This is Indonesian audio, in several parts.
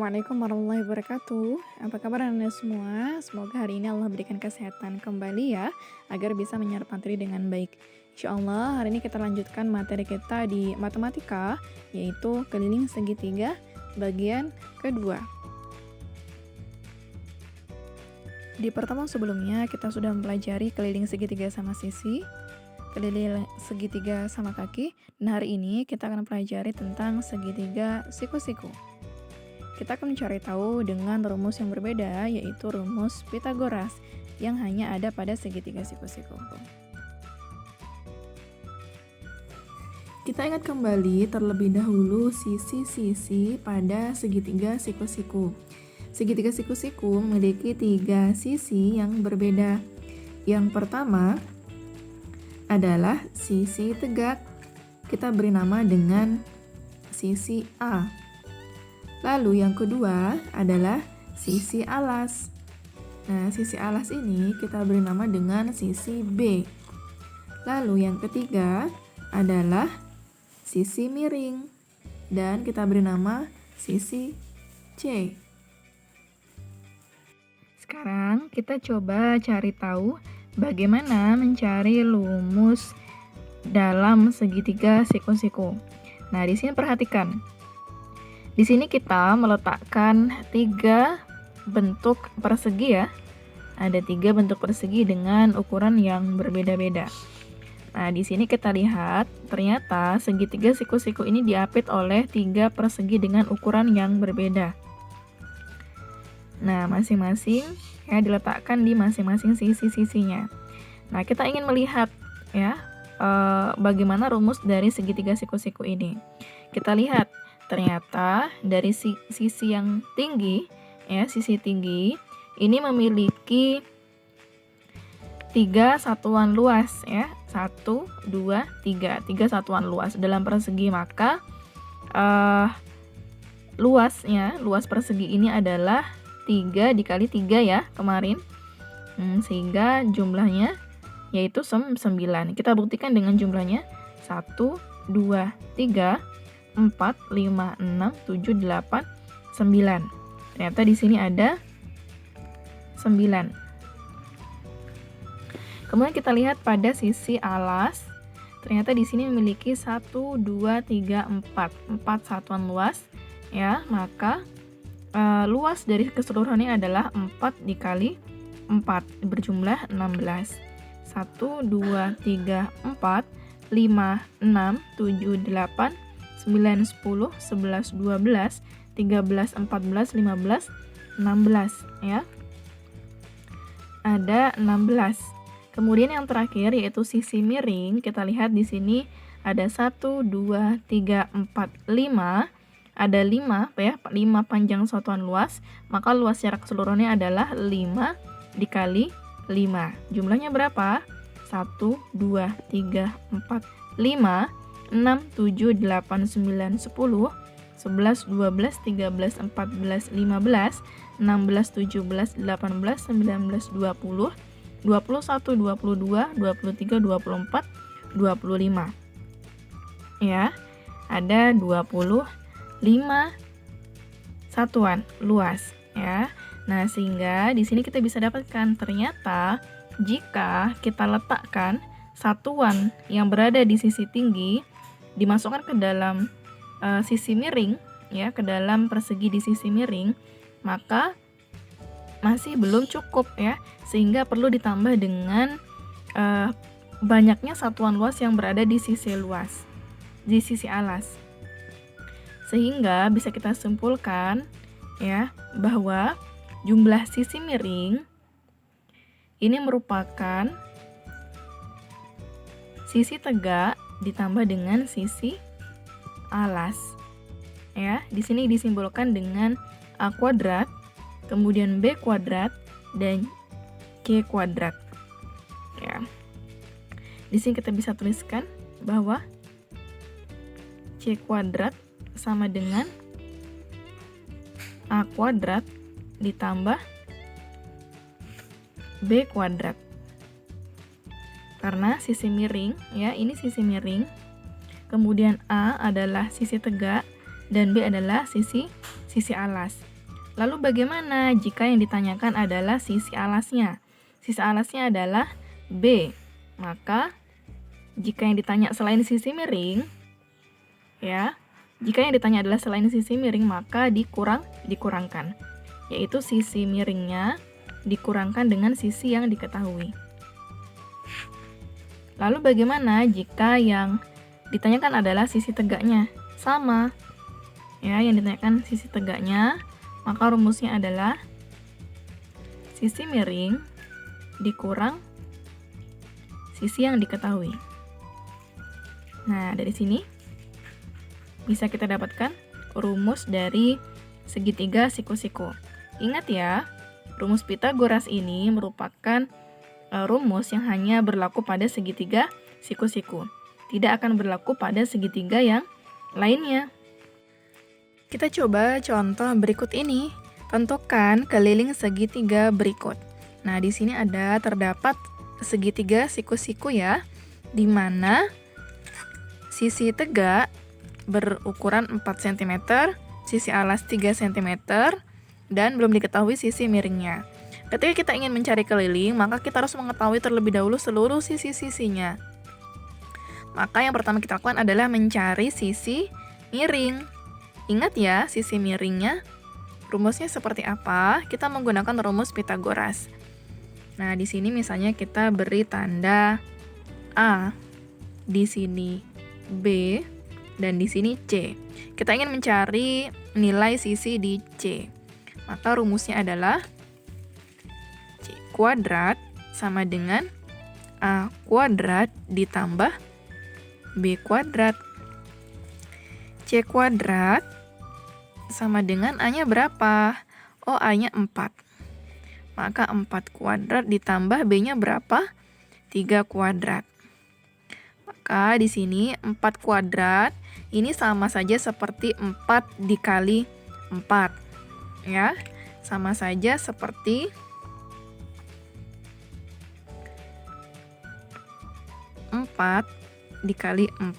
Assalamualaikum warahmatullahi wabarakatuh. Apa kabar Anda semua? Semoga hari ini Allah berikan kesehatan kembali ya, agar bisa menyerap materi dengan baik. Insya Allah hari ini kita lanjutkan materi kita di matematika, yaitu keliling segitiga bagian kedua. Di pertemuan sebelumnya kita sudah mempelajari keliling segitiga sama sisi, keliling segitiga sama kaki, dan hari ini kita akan pelajari tentang segitiga siku-siku. Kita akan mencari tahu dengan rumus yang berbeda, yaitu rumus Pythagoras yang hanya ada pada segitiga siku-siku. Kita ingat kembali terlebih dahulu sisi-sisi pada segitiga siku-siku. Segitiga siku-siku memiliki 3 sisi yang berbeda. Yang pertama adalah sisi tegak. Kita beri nama dengan sisi A. Lalu yang kedua adalah sisi alas. Nah, sisi alas ini kita beri nama dengan sisi B. Lalu yang ketiga adalah sisi miring dan kita beri nama sisi C. Sekarang kita coba cari tahu bagaimana mencari rumus dalam segitiga siku-siku. Nah, di sini perhatikan. Di sini kita meletakkan 3 bentuk persegi ya. Ada 3 bentuk persegi dengan ukuran yang berbeda-beda. Nah, di sini kita lihat ternyata segitiga siku-siku ini diapit oleh 3 persegi dengan ukuran yang berbeda. Nah, masing-masing ya diletakkan di masing-masing sisi-sisinya. Nah, kita ingin melihat ya bagaimana rumus dari segitiga siku-siku ini. Kita lihat ternyata dari sisi yang tinggi, ya sisi tinggi ini memiliki 3 satuan luas ya, 1, 2, 3 satuan luas dalam persegi. Maka luas persegi ini adalah 3 dikali 3 ya kemarin, sehingga jumlahnya yaitu 9. Kita buktikan dengan jumlahnya 1, 2, 3, 4, 5, 6, 7, 8, 9. Ternyata di sini ada 9. Kemudian kita lihat pada sisi alas. Ternyata di sini memiliki 1, 2, 3, 4 satuan luas ya. Maka luas dari keseluruhannya adalah 4 dikali 4 berjumlah 16. 1, 2, 3, 4, 5, 6, 7, 8, 9, 10, 11, 12, 13, 14, 15, 16 ya. Ada 16. Kemudian yang terakhir yaitu sisi miring. Kita lihat di sini ada 1, 2, 3, 4, 5. Ada 5 ya, 5 panjang satuan luas. Maka luas secara keseluruhannya adalah 5 dikali 5. Jumlahnya berapa? 1, 2, 3, 4, 5, 6, 7, 8, 9, 10, 11, 12, 13, 14, 15, 16, 17, 18, 19, 20, 21, 22, 23, 24, 25. Ya, ada 25 satuan luas ya. Nah, sehingga di sini kita bisa dapatkan ternyata jika kita letakkan satuan yang berada di sisi tinggi dimasukkan ke dalam sisi miring ya, ke dalam persegi di sisi miring, maka masih belum cukup ya, sehingga perlu ditambah dengan banyaknya satuan luas yang berada di sisi luas, di sisi alas. Sehingga bisa kita simpulkan ya bahwa jumlah sisi miring ini merupakan sisi tegak ditambah dengan sisi alas. Ya, di sini disimbolkan dengan A kuadrat, kemudian B kuadrat dan C kuadrat. Ya. Di sini kita bisa tuliskan bahwa C kuadrat sama dengan A kuadrat ditambah B kuadrat. Karena sisi miring, ya ini sisi miring, kemudian A adalah sisi tegak dan B adalah sisi alas. Lalu bagaimana jika yang ditanyakan adalah sisi alasnya? Sisi alasnya adalah B. Maka jika yang ditanya selain sisi miring, ya, jika yang ditanya adalah selain sisi miring, maka dikurangkan, yaitu sisi miringnya dikurangkan dengan sisi yang diketahui. Lalu bagaimana jika yang ditanyakan adalah sisi tegaknya? Sama, ya, yang ditanyakan sisi tegaknya, maka rumusnya adalah sisi miring dikurang sisi yang diketahui. Nah, dari sini bisa kita dapatkan rumus dari segitiga siku-siku. Ingat ya, rumus Pythagoras ini merupakan rumus yang hanya berlaku pada segitiga siku-siku. Tidak akan berlaku pada segitiga yang lainnya. Kita coba contoh berikut ini. Tentukan keliling segitiga berikut. Nah, di sini terdapat segitiga siku-siku ya, di mana sisi tegak berukuran 4 cm, sisi alas 3 cm, dan belum diketahui sisi miringnya. Ketika kita ingin mencari keliling, maka kita harus mengetahui terlebih dahulu seluruh sisi-sisinya. Maka yang pertama kita lakukan adalah mencari sisi miring. Ingat ya, sisi miringnya rumusnya seperti apa? Kita menggunakan rumus Pythagoras. Nah, di sini misalnya kita beri tanda A, di sini B, dan di sini C. Kita ingin mencari nilai sisi di C. Maka rumusnya adalah C kuadrat sama dengan A kuadrat ditambah B kuadrat. C kuadrat sama dengan A-nya berapa? Oh, A-nya 4. Maka 4 kuadrat ditambah B-nya berapa? 3 kuadrat. Maka di sini 4 kuadrat ini sama saja seperti 4 dikali 4. Ya, sama saja seperti 4 dikali 4.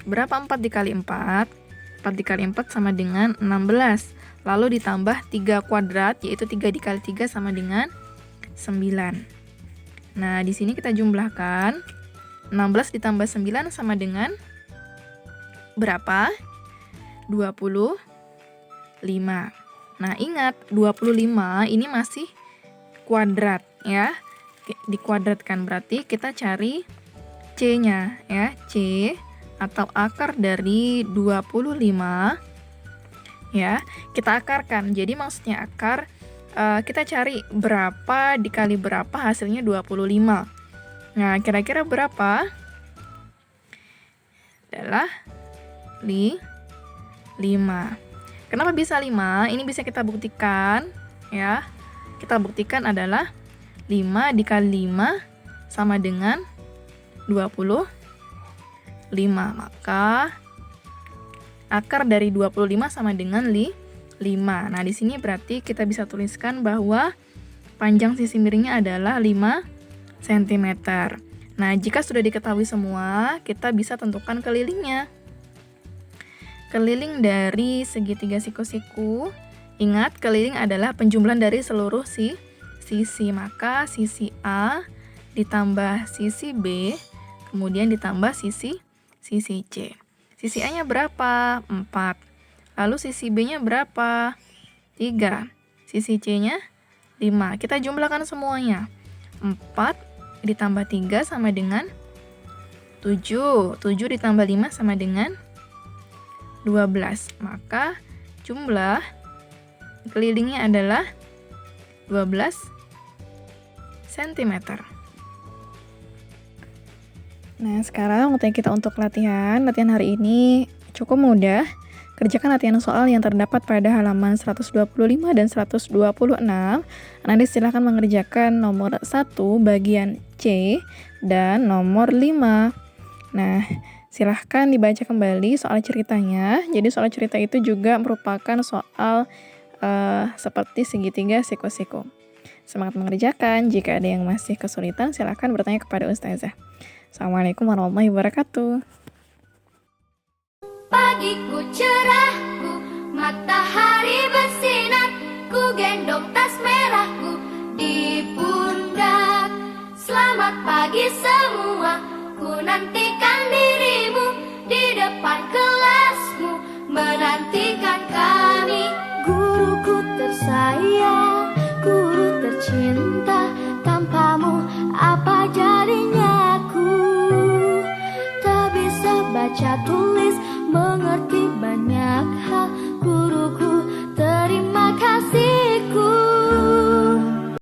Berapa 4 dikali 4? 4 dikali 4 sama dengan 16. Lalu ditambah 3 kuadrat, yaitu 3 dikali 3 sama dengan 9. Nah, di sini kita jumlahkan. 16 ditambah 9 sama dengan berapa? 25. Nah, ingat, 25 ini masih kuadrat ya. Dikuadratkan berarti kita cari C-nya ya. C atau akar dari 25 ya. Kita akarkan. Jadi maksudnya akar kita cari berapa dikali berapa, hasilnya 25. Nah, kira-kira berapa? Adalah 5. Kenapa bisa 5? Ini bisa kita buktikan ya. Kita buktikan adalah 5 dikali 5 sama dengan 25. Maka akar dari 25 sama dengan 5. Nah, di sini berarti kita bisa tuliskan bahwa panjang sisi miringnya adalah 5 cm. Nah, jika sudah diketahui semua, kita bisa tentukan kelilingnya. Keliling dari segitiga siku-siku. Ingat, keliling adalah penjumlahan dari seluruh sisi. Maka sisi A ditambah sisi B, kemudian ditambah sisi C. Sisi A-nya berapa? 4. Lalu sisi B-nya berapa? 3. Sisi C-nya 5. Kita jumlahkan semuanya. 4 ditambah 3 sama dengan 7. 7 ditambah 5 sama dengan 12. Maka jumlah kelilingnya adalah 12 cm. Nah, sekarang waktunya kita untuk latihan. Latihan hari ini cukup mudah. Kerjakan latihan soal yang terdapat pada halaman 125 dan 126. Nanti silahkan mengerjakan nomor 1 bagian C dan nomor 5. Nah, silahkan dibaca kembali soal ceritanya. Jadi soal cerita itu juga merupakan soal seperti segitiga siku-siku. Semangat mengerjakan. Jika ada yang masih kesulitan, silahkan bertanya kepada Ustazah. Assalamualaikum warahmatullahi wabarakatuh. Pagiku cerah. matahari bersinar, ku gendong tas merahku di pundak. Selamat pagi semua, ku nantikan dirimu di depan kelasmu, menantikan kami. Guruku tersayang, guru tercinta, tanpamu apa jadinya aku? Tak bisa baca tulis, mengerti banyak hal,